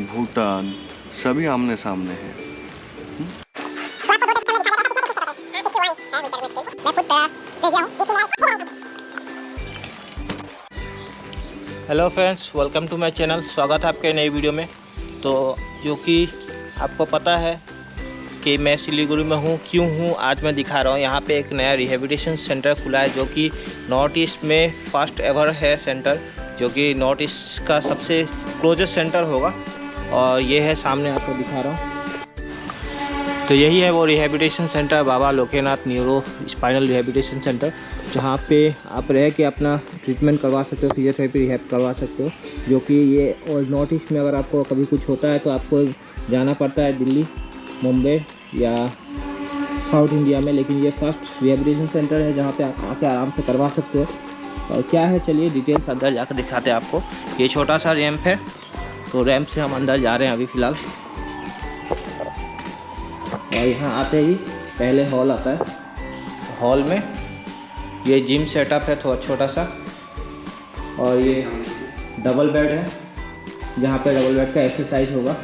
भूटान सभी आमने सामने हैं। Hello friends, welcome to my channel. स्वागत है आपके नई वीडियो में। तो जो कि आपको पता है कि मैं सिलीगुड़ी में हूँ, क्यों हूँ आज मैं दिखा रहा हूँ। यहाँ पे एक नया रिहेबिलिटेशन सेंटर खुला है जो कि नॉर्थ ईस्ट में फर्स्ट एवर है सेंटर, जो कि नॉर्थ ईस्ट का सबसे क्लोजेस्ट सेंटर होगा। और ये है सामने आपको दिखा रहा हूँ। तो यही है वो रिहेबिलिटेशन सेंटर, बाबा लोकेनाथ न्यूरो स्पाइनल रिहेबिलिटेशन सेंटर, जहाँ पे आप रह के अपना ट्रीटमेंट करवा सकते हो, फिजियोथेरेपी रिहैब करवा सकते हो। जो कि ये और नॉर्थ ईस्ट में अगर आपको कभी कुछ होता है तो आपको जाना पड़ता है दिल्ली, मुंबई या साउथ इंडिया में, लेकिन ये फर्स्ट रिहेबिलिटेशन सेंटर है जहाँ पे आप आके आराम से करवा सकते हो। और क्या है, चलिए डिटेल्स अंदर जाकर दिखाते हैं आपको। ये छोटा सा रैंप है, तो रैंप से हम अंदर जा रहे हैं अभी फ़िलहाल। और यहाँ आते ही पहले हॉल आता है। हॉल में ये जिम सेटअप है थोड़ा छोटा सा, और ये डबल बेड है जहाँ पे डबल बेड का एक्सरसाइज होगा,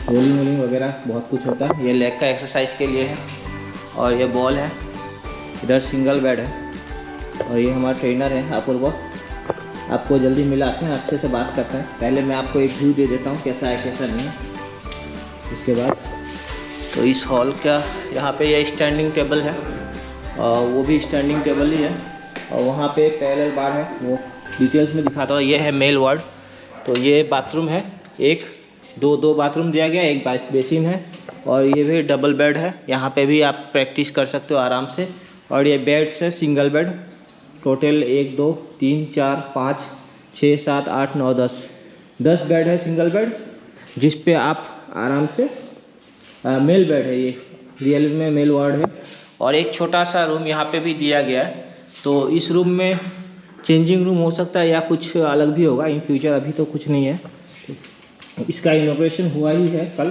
रोलिंग वोलिंग वगैरह बहुत कुछ होता है। ये लेग का एक्सरसाइज के लिए है। और ये बॉल है, इधर सिंगल बेड है। और ये हमारा ट्रेनर है अपूर्व, आपको जल्दी मिलाते हैं, अच्छे से बात करते हैं। पहले मैं आपको एक व्यू दे देता हूँ कैसा है कैसा नहीं है। उसके बाद तो इस हॉल का यहाँ पे ये स्टैंडिंग टेबल है, और वो भी स्टैंडिंग टेबल ही है। और वहाँ पे पैरेलल बार है, वो डिटेल्स में दिखाता हूँ। ये है मेल वार्ड। तो ये बाथरूम है, एक दो बाथरूम दिया गया, एक बेसिन है। और ये भी डबल बेड है, यहाँ पे भी आप प्रैक्टिस कर सकते हो आराम से। और ये बेड्स है सिंगल बेड, टोटल 1 2 3 4 5 6 7 8 9 10 बेड है सिंगल बेड, जिस पे आप आराम से मेल बेड है, ये रियल में मेल वार्ड है। और एक छोटा सा रूम यहाँ पे भी दिया गया है। तो इस रूम में चेंजिंग रूम हो सकता है या कुछ अलग भी होगा इन फ्यूचर, अभी तो कुछ नहीं है। इसका इनॉग्रेशन हुआ ही है कल,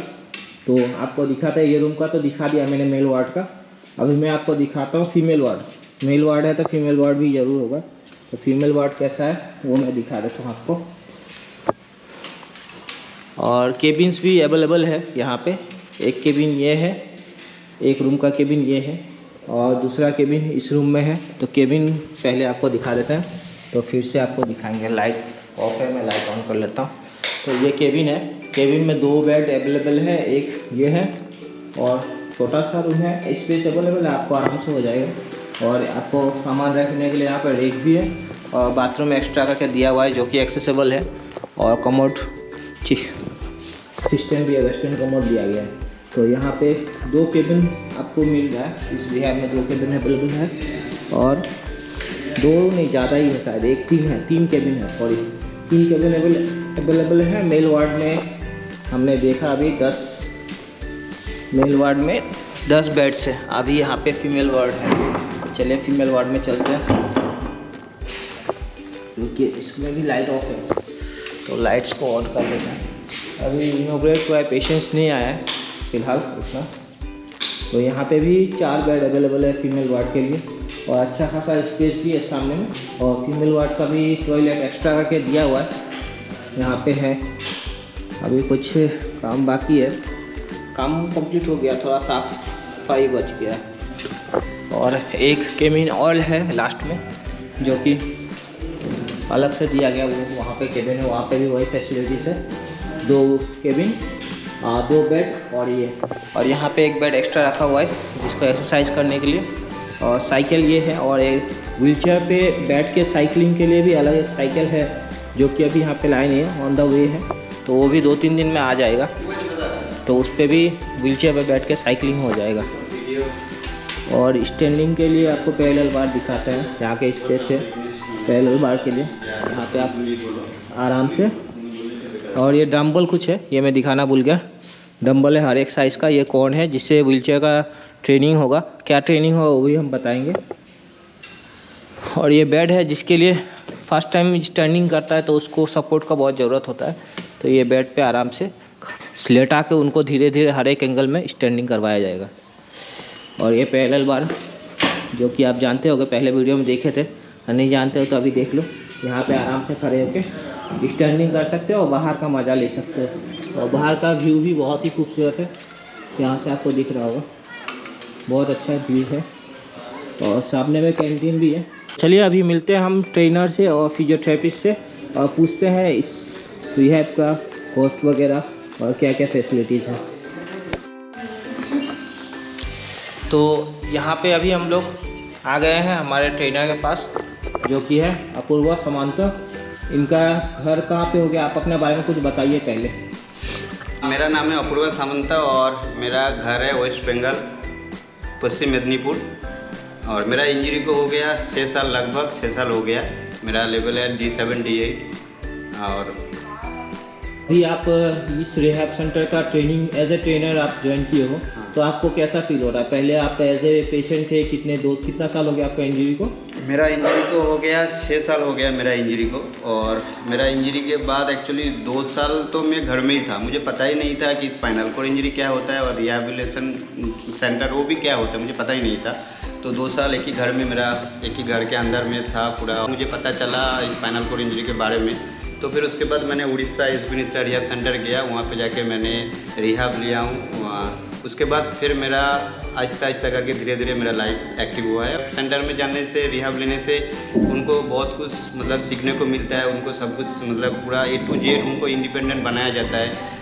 तो आपको दिखाता है। ये रूम का तो दिखा दिया मैंने मेल वार्ड का। अभी मैं आपको दिखाता हूँ फीमेल वार्ड। मेल वार्ड है तो फीमेल वार्ड भी ज़रूर होगा। तो फीमेल वार्ड कैसा है वो मैं दिखा देता हूँ आपको। और केबिन्स भी अवेलेबल है यहाँ पे। एक केबिन ये है, एक रूम का केबिन ये है, और दूसरा केबिन इस रूम में है। तो केबिन पहले आपको दिखा देते हैं, तो फिर से आपको दिखाएंगे। लाइट ऑफ है, मैं लाइट ऑन कर लेता हूँ। तो ये केबिन है, केबिन में 2 बेड अवेलेबल है, एक ये है और छोटा सा रूम है। स्पेस अवेलेबल है, आपको आराम से हो जाएगा। और आपको सामान रखने के लिए यहाँ पर रेक भी है, और बाथरूम एक्स्ट्रा करके दिया हुआ है जो कि एक्सेसिबल है। और कमोड सिस्टम भी है, वेस्टर्न कमोड दिया गया है। तो यहाँ पे 2 केबिन आपको मिल रहा है, इस रिहाब में 2 केबिन अवेलेबल है। और 2 नहीं, ज़्यादा ही है शायद, 3 केबिन है, सॉरी 3 केबिन अवेलेबल है। मेल वार्ड में हमने देखा अभी 10, मेल वार्ड में 10 बेड्स है। अभी यहाँ पे फीमेल वार्ड है, चलिए फीमेल वार्ड में चलते हैं, क्योंकि इसमें भी लाइट ऑफ है। तो लाइट्स को ऑन कर लेते हैं। अभी इनॉग्रेट हुआ है, पेशेंट्स नहीं आया है फ़िलहाल उतना। तो यहाँ पे भी 4 बेड अवेलेबल है फीमेल वार्ड के लिए, और अच्छा खासा स्पेस भी है सामने में। और फीमेल वार्ड का भी टॉयलेट एक्स्ट्रा करके दिया हुआ है यहाँ पे है। अभी कुछ काम बाकी है, काम कंप्लीट हो गया, थोड़ा साफ सफाई बच गया है। और एक केबिन और है लास्ट में, जो कि अलग से दिया गया, वो वहाँ पे केबिन है, वहाँ पे भी वही फैसिलिटीज़ है। 2 केबिन, 2 बेड, और यहाँ पे एक बेड एक्स्ट्रा रखा हुआ है जिसको एक्सरसाइज करने के लिए। और साइकिल ये है, और एक व्हीलचेयर पे बैठ के साइकिलिंग के लिए भी अलग एक साइकिल है, जो कि अभी यहाँ पे लाइन है, ऑन द वे है। तो वो भी 2-3 दिन में आ जाएगा, तो उस पर भी व्हीलचेयर पे बैठ के साइकिलिंग हो जाएगा। और स्टैंडिंग के लिए आपको पैरेलल बार दिखाते हैं, यहाँ के स्पेस है पैरेलल बार के लिए, यहाँ पे आप आराम से। और ये डम्बल कुछ है, ये मैं दिखाना भूल गया, डम्बल है हर एक साइज़ का। ये कौन है जिससे व्हीलचेयर का ट्रेनिंग होगा, क्या ट्रेनिंग होगा वो भी हम बताएंगे। और ये बेड है जिसके लिए फर्स्ट टाइम स्टैंडिंग करता है तो उसको सपोर्ट का बहुत ज़रूरत होता है। तो ये बेड पे आराम से लेटा के उनको धीरे धीरे हर एक एंगल में स्टैंडिंग करवाया जाएगा। और ये पैरेलल बार जो कि आप जानते होंगे, पहले वीडियो में देखे थे, नहीं जानते हो तो अभी देख लो। यहाँ पे आराम से खड़े होके स्टैंडिंग कर सकते हो और बाहर का मज़ा ले सकते हो। और बाहर का व्यू भी बहुत ही खूबसूरत है, यहाँ से आपको दिख रहा होगा, बहुत अच्छा व्यू है। और सामने में कैंटीन भी है। चलिए अभी मिलते हैं हम ट्रेनर से और फिजियोथेरेपिस्ट से और पूछते हैं इस रिहैब का कॉस्ट वगैरह और क्या क्या फैसिलिटीज़ हैं। तो यहाँ पे अभी हम लोग आ गए हैं हमारे ट्रेनर के पास, जो कि है अपूर्वा सामंता। इनका घर कहाँ पे हो गया, आप अपने बारे में कुछ बताइए पहले। मेरा नाम है अपूर्वा सामंता और मेरा घर है वेस्ट बंगाल, पश्चिम मेदिनीपुर। और मेरा इंजरी को हो गया 6 साल, लगभग 6 साल हो गया। मेरा लेवल है D7 D8। और अभी आप इस रिहैब सेंटर का ट्रेनिंग एज ए ट्रेनर आप ज्वाइन किए हो, तो आपको कैसा फील हो रहा है? पहले आप एज ए पेशेंट थे, कितना साल हो गया आपका इंजरी को? मेरा इंजरी को हो गया 6 साल हो गया मेरा इंजरी को। और मेरा इंजरी के बाद एक्चुअली 2 साल तो मैं घर में ही था। मुझे पता ही नहीं था कि स्पाइनल कॉर्ड इंजरी क्या होता है और रिहैबिलिटेशन सेंटर वो भी क्या होता है, मुझे पता ही नहीं था। तो 2 साल एक ही घर में, मेरा एक ही घर के अंदर में था पूरा। मुझे पता चला स्पाइनल कॉर्ड इंजरी के बारे में। तो फिर उसके बाद मैंने उड़ीसा एसपी रिहैब सेंटर गया, वहाँ पे जाके मैंने रिहैब लिया हूँ। उसके बाद फिर मेरा आहिस्ता आहिस्ता करके धीरे धीरे मेरा लाइफ एक्टिव हुआ है। सेंटर में जाने से, रिहैब लेने से उनको बहुत कुछ मतलब सीखने को मिलता है। उनको सब कुछ मतलब पूरा A to Z उनको इंडिपेंडेंट बनाया जाता है,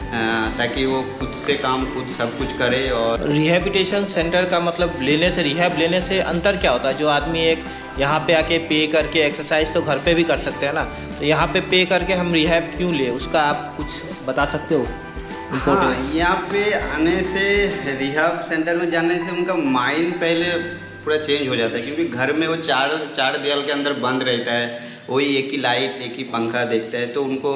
ताकि वो खुद से काम खुद सब कुछ करे। और रिहैबिलिटेशन सेंटर का मतलब लेने से, रिहैब लेने से अंतर क्या होता है? जो आदमी एक यहाँ पे आके पे करके एक्सरसाइज तो घर पे भी कर सकते हैं ना, तो यहाँ पे पे करके हम रिहैब क्यों ले, उसका आप कुछ बता सकते हो? हाँ, यहाँ पे आने से, रिहैब सेंटर में जाने से उनका माइंड पहले पूरा चेंज हो जाता है। क्योंकि घर में वो चार दीवार के अंदर बंद रहता है, वही एक ही लाइट, एक ही पंखा देखता है, तो उनको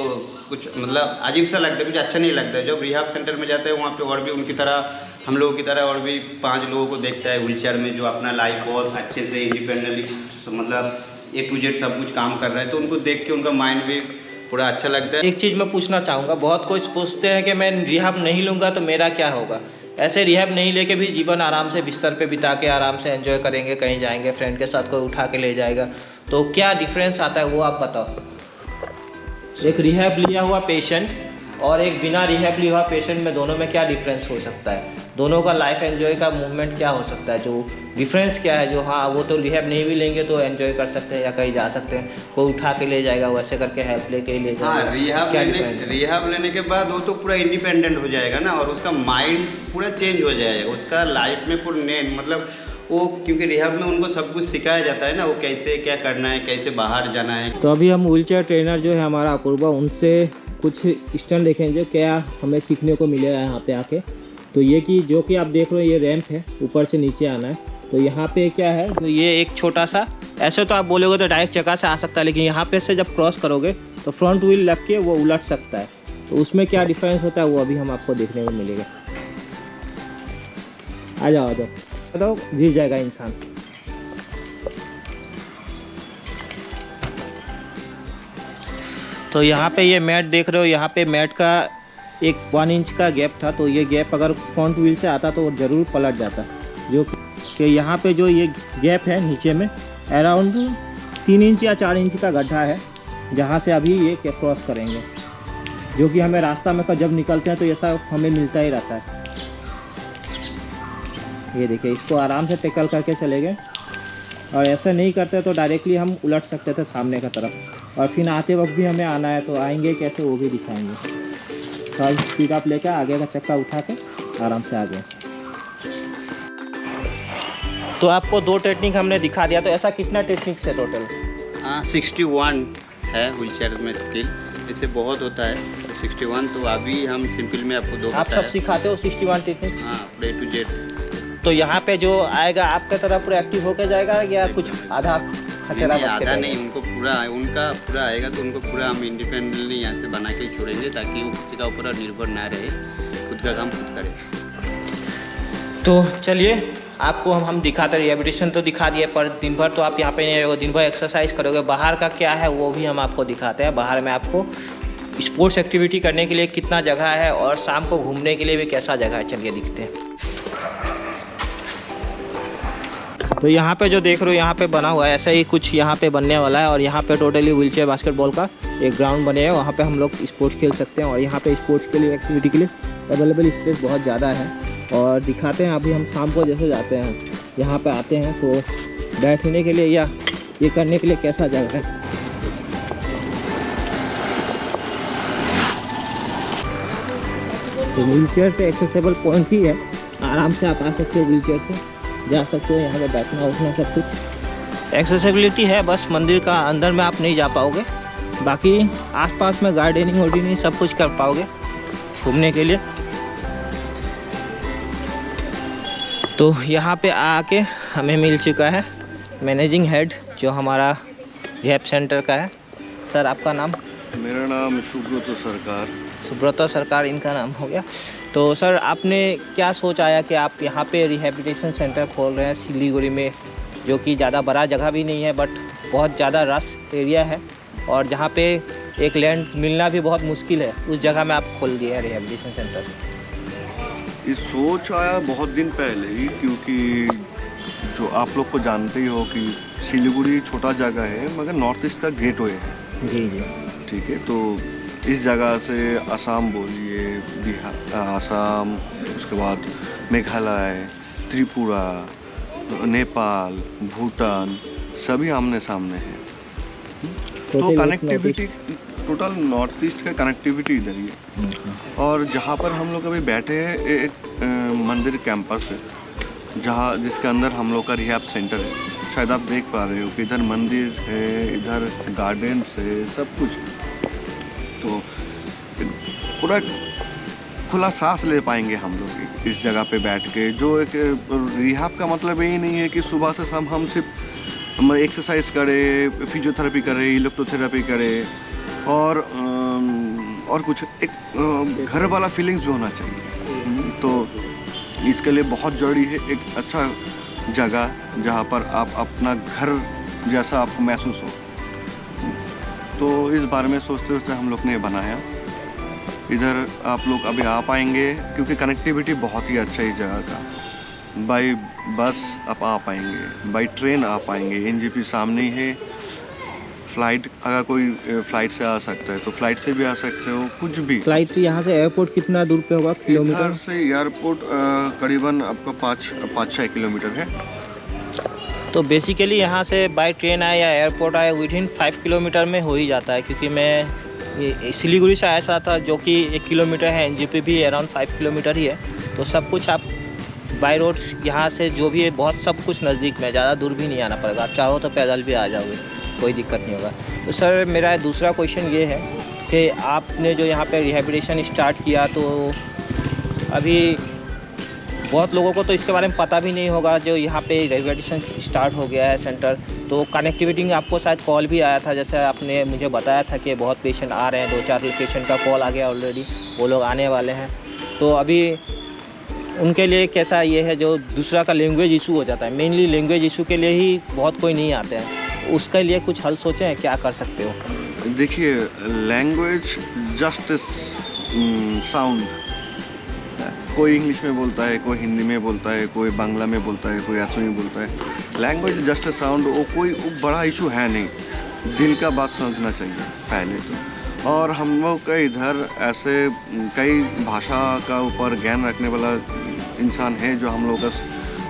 कुछ मतलब अजीब सा लगता है, कुछ अच्छा नहीं लगता है। जब रिहैब सेंटर में जाते हैं वहाँ पे और भी उनकी तरह, हम लोगों की तरह और भी 5 लोगों को देखता है व्हीलचेयर में, जो अपना लाइफ बहुत अच्छे से इंडिपेंडेंटली मतलब A to Z सब कुछ काम कर रहा है। तो उनको देख के उनका माइंड भी पूरा अच्छा लगता है। एक चीज़ मैं पूछना चाहूँगा, बहुत कुछ पूछते हैं कि मैं रिहैब नहीं लूँगा तो मेरा क्या होगा। ऐसे रिहैब नहीं लेके भी जीवन आराम से बिस्तर पे बिता के आराम से एंजॉय करेंगे, कहीं जाएंगे फ्रेंड के साथ, कोई उठा के ले जाएगा, तो क्या डिफरेंस आता है वो आप बताओ। एक रिहैब लिया हुआ पेशेंट और एक बिना रिहैब लिया हुआ पेशेंट में, दोनों में क्या डिफरेंस हो सकता है? दोनों का लाइफ एंजॉय का मूवमेंट क्या हो सकता है? जो डिफरेंस क्या है? जो हाँ, वो तो रिहैब नहीं भी लेंगे तो एंजॉय कर सकते हैं या कहीं जा सकते हैं, कोई उठा के ले जाएगा, वैसे करके हेल्प लेके ही ले जाएगा। हाँ, रिहैब लेने के बाद वो तो पूरा इंडिपेंडेंट हो जाएगा ना, और उसका माइंड पूरा चेंज हो जाएगा, उसका लाइफ में पूरा मतलब वो, क्योंकि रिहैब में उनको सब कुछ सिखाया जाता है ना, वो कैसे क्या करना है, कैसे बाहर जाना है। तो अभी हम व्हीलचेयर ट्रेनर जो है हमारा अपूर्वा, उनसे कुछ स्टंट देखेंगे क्या हमें सीखने को मिलेगा यहाँ पे आके। तो ये कि जो कि आप देख रहे हो ये रैंप है, ऊपर से नीचे आना है। तो यहाँ पे क्या है, तो ये एक छोटा सा, ऐसे तो आप बोलोगे तो डायरेक्ट जगह से आ सकता है, लेकिन यहाँ पे से जब क्रॉस करोगे तो फ्रंट व्हील लग के वो उलट सकता है। तो उसमें क्या डिफरेंस होता है वो अभी हम आपको देखने को मिलेगा। आ जाओ तो गिर जाएगा इंसान। तो यहाँ पे ये मैट देख रहे हो, यहाँ पे मैट का एक 1 इंच का गैप था, तो ये गैप अगर फ्रंट व्हील से आता तो वो ज़रूर पलट जाता। जो कि यहाँ पे जो ये गैप है नीचे में अराउंड 3 इंच या 4 इंच का गड्ढा है, जहाँ से अभी ये क्रॉस करेंगे, जो कि हमें रास्ता में जब निकलते हैं तो ऐसा हमें मिलता ही रहता है। ये देखिए, इसको आराम से टैकल करके चले गए, और ऐसा नहीं करते तो डायरेक्टली हम उलट सकते थे सामने का तरफ, और फिर आते वक्त भी हमें आना है तो आएंगे कैसे वो भी दिखाएंगे। थोड़ा स्पीड अप लेकर आगे का चक्का उठा के आराम से आ गए। तो आपको 2 टेक्निक हमने दिखा दिया, तो ऐसा कितना टेक्निक्स है टोटल? 61 है व्हीलचेयर में स्किल, इससे बहुत होता है 61। तो अभी हम सिंपल में आपको 2 आप सब सिखाते हो 61 टेक्निक? हाँ, A to Z। तो यहाँ पे जो आएगा आपके तरफ पूरा एक्टिव होकर जाएगा या कुछ आधा आधा नहीं, उनको पूरा, उनका पूरा आएगा तो उनको पूरा हम इंडिपेंडेंटली यहाँ से बना के छोड़ेंगे, ताकि वो किसी का ऊपर निर्भर ना रहे, खुद का काम खुद करे। तो चलिए आपको हम दिखाते, रिहैबिलिटेशन तो दिखा दिए, पर दिन भर तो आप यहाँ पे नहीं रहोगे, दिन भर एक्सरसाइज करोगे। बाहर का क्या है वो भी हम आपको दिखाते हैं। बाहर में आपको स्पोर्ट्स एक्टिविटी करने के लिए कितना जगह है और शाम को घूमने के लिए भी कैसा जगह है, चलिए दिखते हैं। तो तो यहाँ पे जो देख रहे हो यहाँ पे बना हुआ है ऐसा ही कुछ यहाँ पे बनने वाला है। और यहाँ पे टोटली व्हीलचेयर बास्केटबॉल का एक ग्राउंड बने हैं, वहाँ पे हम लोग स्पोर्ट्स खेल सकते हैं। और यहाँ पे स्पोर्ट्स के लिए, एक्टिविटी के लिए अवेलेबल स्पेस बहुत ज़्यादा है। और दिखाते हैं, अभी हम शाम को जैसे जाते हैं यहाँ पे आते हैं तो बैठने के लिए या ये करने के लिए कैसा जगह है। तो व्हीलचेयर से एक्सेसिबल पॉइंट ही है, आराम से आप आ सकते हो, व्हीलचेयर से जा सकते हो, यहाँ पे बैठना उठना सब कुछ एक्सेसिबिलिटी है। बस मंदिर का अंदर में आप नहीं जा पाओगे, बाकी आसपास में गार्डनिंग वार्डनिंग सब कुछ कर पाओगे घूमने के लिए। तो यहाँ पे आके हमें मिल चुका है मैनेजिंग हेड जो हमारा रिहैब सेंटर का है। सर आपका नाम? मेरा नाम सुब्रत सरकार। सुब्रत सरकार इनका नाम हो गया। तो सर आपने क्या सोच आया कि आप यहाँ पे रिहैबिलिटेशन सेंटर खोल रहे हैं सिलीगुड़ी में, जो कि ज़्यादा बड़ा जगह भी नहीं है बट बहुत ज़्यादा रश एरिया है और जहाँ पे एक लैंड मिलना भी बहुत मुश्किल है, उस जगह में आप खोल दिए हैं रिहैबिलिटेशन सेंटर? ये सोच आया बहुत दिन पहले ही, क्योंकि जो आप लोग को जानते ही हो कि सिलीगुड़ी छोटा जगह है मगर नॉर्थ ईस्ट का गेटवे है। जी जी ठीक है, तो इस जगह से असम बोलिए, बिहार, असम, उसके बाद मेघालय, त्रिपुरा, नेपाल, भूटान सभी आमने सामने हैं। तो कनेक्टिविटी टोटल नॉर्थ ईस्ट का कनेक्टिविटी इधर ही है। और जहाँ पर हम लोग अभी बैठे हैं एक मंदिर कैंपस है जिसके अंदर हम लोग का रिहैब सेंटर है। शायद आप देख पा रहे हो कि इधर मंदिर है, इधर गार्डन्स है, सब कुछ। तो पूरा खुला सांस ले पाएंगे हम लोग इस जगह पे बैठ के। जो एक रिहैब का मतलब यही नहीं है कि सुबह से शाम हम सिर्फ एक्सरसाइज करें, फिजियोथेरेपी करें, इलेक्ट्रोथेरेपी करें और कुछ एक घर वाला फीलिंग्स भी होना चाहिए। तो इसके लिए बहुत ज़रूरी है एक अच्छा जगह जहाँ पर आप अपना घर जैसा आपको महसूस हो। तो इस बारे में सोचते सोचते हम लोग ने बनाया। इधर आप लोग अभी आ पाएंगे क्योंकि कनेक्टिविटी बहुत ही अच्छा है इस जगह का। बाई बस आप आ पाएंगे, बाई ट्रेन आ पाएंगे, एनजेपी सामने ही है। फ़्लाइट अगर कोई फ़्लाइट से आ सकता है तो फ़्लाइट से भी आ सकते हो, कुछ भी। फ्लाइट यहाँ से एयरपोर्ट कितना दूर पे होगा किलोमीटर? इधर से एयरपोर्ट करीबन आपका 5-6 किलोमीटर है। तो बेसिकली यहाँ से बाय ट्रेन आए या एयरपोर्ट आए विदिन 5 किलोमीटर में हो ही जाता है। क्योंकि मैं सिलीगुड़ी से आया था जो कि 1 किलोमीटर है, एनजेपी भी अराउंड 5 किलोमीटर ही है। तो सब कुछ आप बाय रोड यहाँ से जो भी है बहुत सब कुछ नज़दीक में, ज़्यादा दूर भी नहीं आना पड़ेगा। आप चाहो तो पैदल भी आ जाओगे, कोई दिक्कत नहीं होगा। तो सर मेरा दूसरा क्वेश्चन ये है कि आपने जो यहाँ पे रिहैबिलिटेशन स्टार्ट किया तो अभी बहुत लोगों को तो इसके बारे में पता भी नहीं होगा जो यहाँ पे रिहैबिलिटेशन स्टार्ट हो गया है सेंटर। तो कनेक्टिविटी आपको शायद कॉल भी आया था, जैसे आपने मुझे बताया था कि बहुत पेशेंट आ रहे हैं, 2-4 पेशेंट का कॉल आ गया ऑलरेडी, वो लोग आने वाले हैं। तो अभी उनके लिए कैसा ये है जो दूसरा का लैंग्वेज इशू हो जाता है, मेनली लैंग्वेज इशू के लिए ही बहुत कोई नहीं आते हैं, उसके लिए कुछ हल सोचे हैं, क्या कर सकते हो? देखिए, लैंग्वेज जस्ट साउंड, कोई इंग्लिश में बोलता है, कोई हिंदी में बोलता है, कोई बांग्ला में बोलता है, कोई असमी में बोलता है। लैंग्वेज जस्ट साउंड, वो कोई बड़ा इशू है नहीं, दिल का बात समझना चाहिए पहले तो। और हम लोग का इधर ऐसे कई भाषा का ऊपर ज्ञान रखने वाला इंसान है जो हम लोग का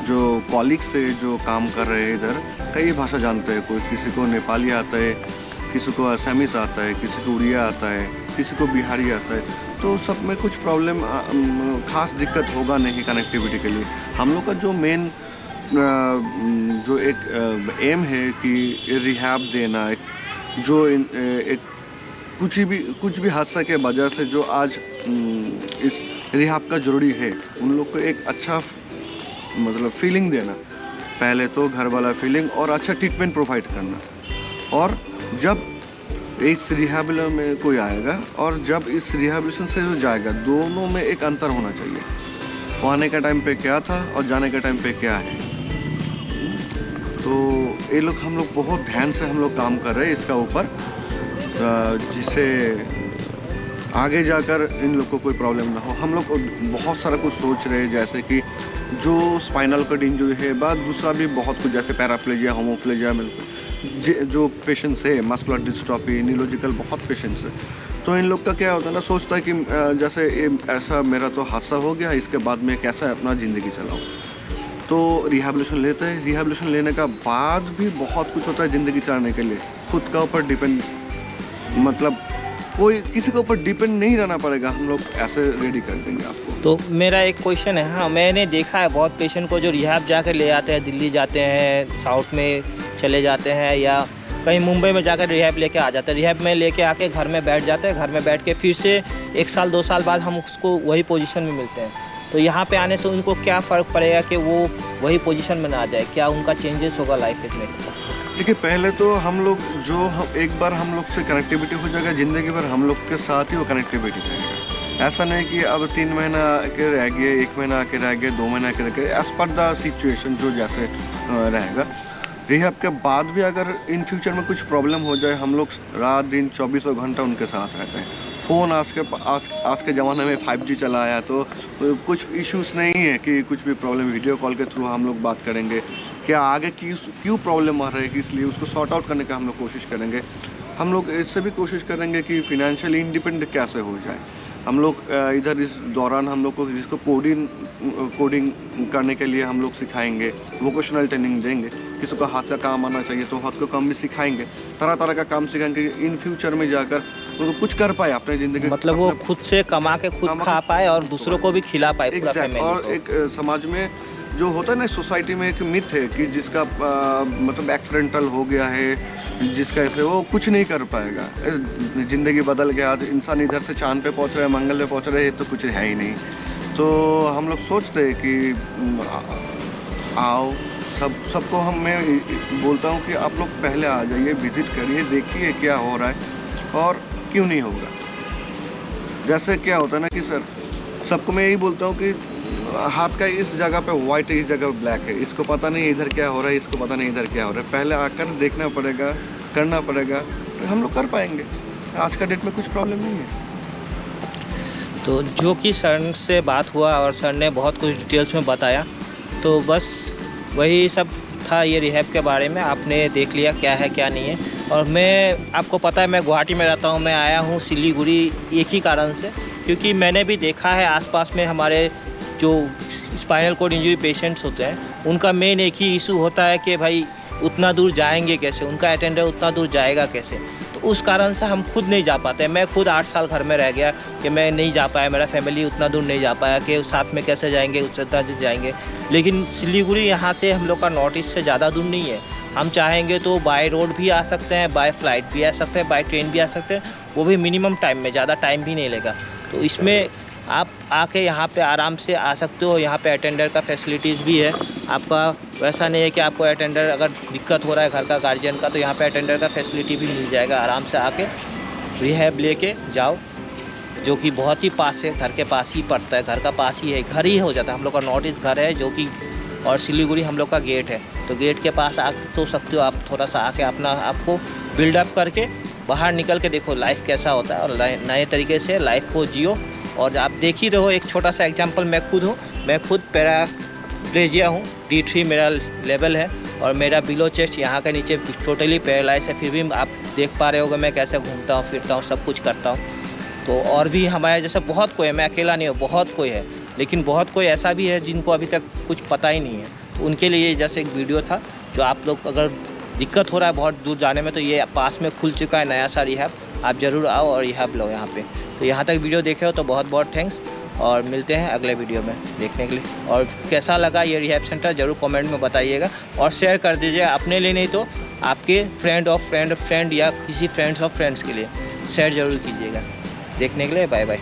जो कॉलीग से जो काम कर रहे हैं इधर, कई भाषा जानते हैं। कोई किसी को नेपाली आता है, किसी को असमीज आता है, किसी को उड़िया आता है, किसी को बिहारी आता है। तो सब में कुछ प्रॉब्लम खास दिक्कत होगा नहीं कनेक्टिविटी के लिए। हम लोग का जो मेन जो एक एम है कि रिहैब देना, एक कुछ भी हादसा के वजह से जो आज इस रिहैब का ज़रूरी है, उन लोग को एक अच्छा मतलब फीलिंग देना, पहले तो घर वाला फीलिंग और अच्छा ट्रीटमेंट प्रोवाइड करना। और जब इस रिहैबिलिटेशन में कोई आएगा और जब इस रिहैबिलिटेशन से जो जाएगा, दोनों में एक अंतर होना चाहिए। वो आने के टाइम पे क्या था और जाने के टाइम पे क्या है। तो ये लोग हम लोग बहुत ध्यान से हम लोग काम कर रहे हैं इसका ऊपर, जिससे आगे जाकर इन लोग को कोई प्रॉब्लम ना हो। हम लोग बहुत सारा कुछ सोच रहे हैं, जैसे कि जो स्पाइनल कॉर्ड इंजरी है, बाद दूसरा भी बहुत कुछ, जैसे पैराप्लेजिया, होमोप्लेजिया में जो पेशेंट्स है, मस्कुलर डिस्ट्रॉफी, न्यूरोलॉजिकल बहुत पेशेंट्स है। तो इन लोग का क्या होता है ना, सोचता है कि जैसे ऐसा मेरा तो हादसा हो गया, इसके बाद मैं कैसा अपना ज़िंदगी चलाऊँ। तो रिहैबिलिटेशन लेते हैं। रिहैबिलिटेशन लेने का बाद भी बहुत कुछ होता है ज़िंदगी चलाने के लिए। खुद का ऊपर डिपेंड, मतलब कोई किसी के ऊपर डिपेंड नहीं रहना पड़ेगा। हम लोग ऐसे रेडी कर देंगे आपको। तो मेरा एक क्वेश्चन है, हाँ मैंने देखा है बहुत पेशेंट को जो रिहैब जाकर ले आते हैं, दिल्ली जाते हैं, साउथ में चले जाते हैं या कहीं मुंबई में जाकर रिहैब लेके आ जाते हैं। रिहैब में लेके आके घर में बैठ जाते हैं, घर में बैठ के फिर से 1 साल 2 साल बाद हम उसको वही पोजीशन में मिलते हैं। तो यहाँ पे आने से उनको क्या फ़र्क पड़ेगा कि वो वही पोजीशन में ना आ जाए? क्या उनका चेंजेस होगा लाइफ में? देखिए, पहले तो हम लोग एक बार हम लोग से कनेक्टिविटी हो जाएगा, ज़िंदगी भर हम लोग के साथ ही वो कनेक्टिविटी रहेगा। ऐसा नहीं कि अब 3 महीना के रह गए, 1 महीना के रह गए, 2 महीना के रह गए, एज पर द सिचुएशन जो जैसे रहेगा। रिहैब के बाद भी अगर इन फ्यूचर में कुछ प्रॉब्लम हो जाए, हम लोग रात दिन 24 घंटा उनके साथ रहते हैं। फ़ोन आज के ज़माने में 5G चला आया, तो कुछ इश्यूज़ नहीं है कि कुछ भी प्रॉब्लम वीडियो कॉल के थ्रू हम लोग बात करेंगे। क्या आगे क्यों प्रॉब्लम आ रही है, इसलिए उसको सॉर्ट आउट करने का हम लोग कोशिश करेंगे। हम लोग इससे भी कोशिश करेंगे कि फिनेंशियली इंडिपेंडेंट कैसे हो जाए। हम लोग इधर इस दौरान हम लोग को जिसको कोडिंग करने के लिए हम लोग सिखाएंगे, वोकेशनल ट्रेनिंग देंगे। किसी को हाथ का काम आना चाहिए तो हाथ का काम भी सिखाएंगे, तरह तरह का काम सिखाएंगे। इन फ्यूचर में जाकर वो कुछ कर पाए अपने ज़िंदगी, मतलब वो खुद से कमा के खुद खा पाए और दूसरों को भी खिला पाए पूरा फैमिली को। और एक समाज में जो होता है ना, सोसाइटी में एक मिथ है कि जिसका मतलब एक्सीडेंटल हो गया है, जिसका ऐसे वो कुछ नहीं कर पाएगा। ज़िंदगी बदल गया, आज इंसान इधर से चांद पे पहुंच रहे हैं, मंगल पे पहुंच रहे हैं, तो कुछ है ही नहीं। तो हम लोग सोचते हैं कि आओ सबको मैं बोलता हूँ कि आप लोग पहले आ जाइए, विजिट करिए, देखिए क्या हो रहा है और क्यों नहीं होगा। जैसे क्या होता है ना कि सर, सबको मैं यही बोलता हूँ कि हाथ का इस जगह पे वाइट है, इस जगह पे ब्लैक है, इसको पता नहीं इधर क्या हो रहा है, इसको पता नहीं इधर क्या हो रहा है। पहले आकर देखना पड़ेगा, करना पड़ेगा, तो हम लोग कर पाएंगे। आज का डेट में कुछ प्रॉब्लम नहीं है। तो जो कि सर से बात हुआ और सर ने बहुत कुछ डिटेल्स में बताया, तो बस वही सब था ये रिहैब के बारे में। आपने देख लिया क्या है क्या नहीं है। और मैं, आपको पता है मैं गुवाहाटी में रहता हूँ, मैं आया हूँ सिलीगुड़ी एक ही कारण से, क्योंकि मैंने भी देखा है आसपास में हमारे जो स्पाइनल कॉर्ड इंजरी पेशेंट्स होते हैं, उनका मेन एक ही इशू होता है कि भाई उतना दूर जाएंगे कैसे, उनका अटेंडर उतना दूर जाएगा कैसे। तो उस कारण से हम खुद नहीं जा पाते। मैं खुद 8 साल घर में रह गया कि मैं नहीं जा पाया, मेरा फैमिली उतना दूर नहीं जा पाया कि साथ में कैसे जाएंगे, उससे दूर जाएंगे। लेकिन सिलीगुड़ी यहाँ से हम लोग का नॉर्थ ईस्ट से ज़्यादा दूर नहीं है। हम चाहेंगे तो बाय रोड भी आ सकते हैं, बाय फ्लाइट भी आ सकते हैं, बाय ट्रेन भी आ सकते हैं, वो भी मिनिमम टाइम में, ज़्यादा टाइम भी नहीं लेगा। तो इसमें आप आके यहाँ पे आराम से आ सकते हो। यहाँ पे अटेंडर का फैसिलिटीज़ भी है आपका। वैसा नहीं है कि आपको अटेंडर अगर दिक्कत हो रहा है घर का गार्जियन का, तो यहाँ पे अटेंडर का फैसिलिटी भी मिल जाएगा। आराम से आके रिहैब लेके जाओ, जो कि बहुत ही पास है, घर के पास ही पड़ता है, घर का पास ही है, घर ही हो जाता है। हम लोग का नॉर्थ ईस्ट घर है जो कि, और सिलीगुड़ी हम लोग का गेट है, तो गेट के पास आ तो सकते हो आप। थोड़ा सा आके अपना आपको बिल्डअप करके बाहर निकल के देखो लाइफ कैसा होता है, और नए तरीके से लाइफ को जियो। और आप देख ही रहो, एक छोटा सा एग्जांपल मैं खुद हूँ, मैं खुद पैराप्लेजिया हूँ, D3 मेरा लेवल है, और मेरा बिलो चेस्ट यहाँ के नीचे टोटली पैरालाइज है। फिर भी आप देख पा रहे होगे मैं कैसे घूमता हूँ, फिरता हूँ, सब कुछ करता हूँ। तो और भी हमारे जैसे बहुत कोई है, मैं अकेला नहीं हूँ, बहुत कोई है। लेकिन बहुत कोई ऐसा भी है जिनको अभी तक कुछ पता ही नहीं है। तो उनके लिए जैसे एक वीडियो था, जो आप लोग अगर दिक्कत हो रहा है बहुत दूर जाने में, तो ये पास में खुल चुका है नया सा रिहैब, आप ज़रूर आओ और रिहैब लो यहाँ पे। तो यहाँ तक वीडियो देखे हो तो बहुत बहुत थैंक्स, और मिलते हैं अगले वीडियो में देखने के लिए। और कैसा लगा ये रिहैब सेंटर ज़रूर कमेंट में बताइएगा, और शेयर कर दीजिए अपने लिए नहीं तो आपके फ्रेंड ऑफ फ्रेंड या किसी फ्रेंड्स ऑफ फ्रेंड्स के लिए शेयर ज़रूर कीजिएगा। देखने के लिए बाय बाय।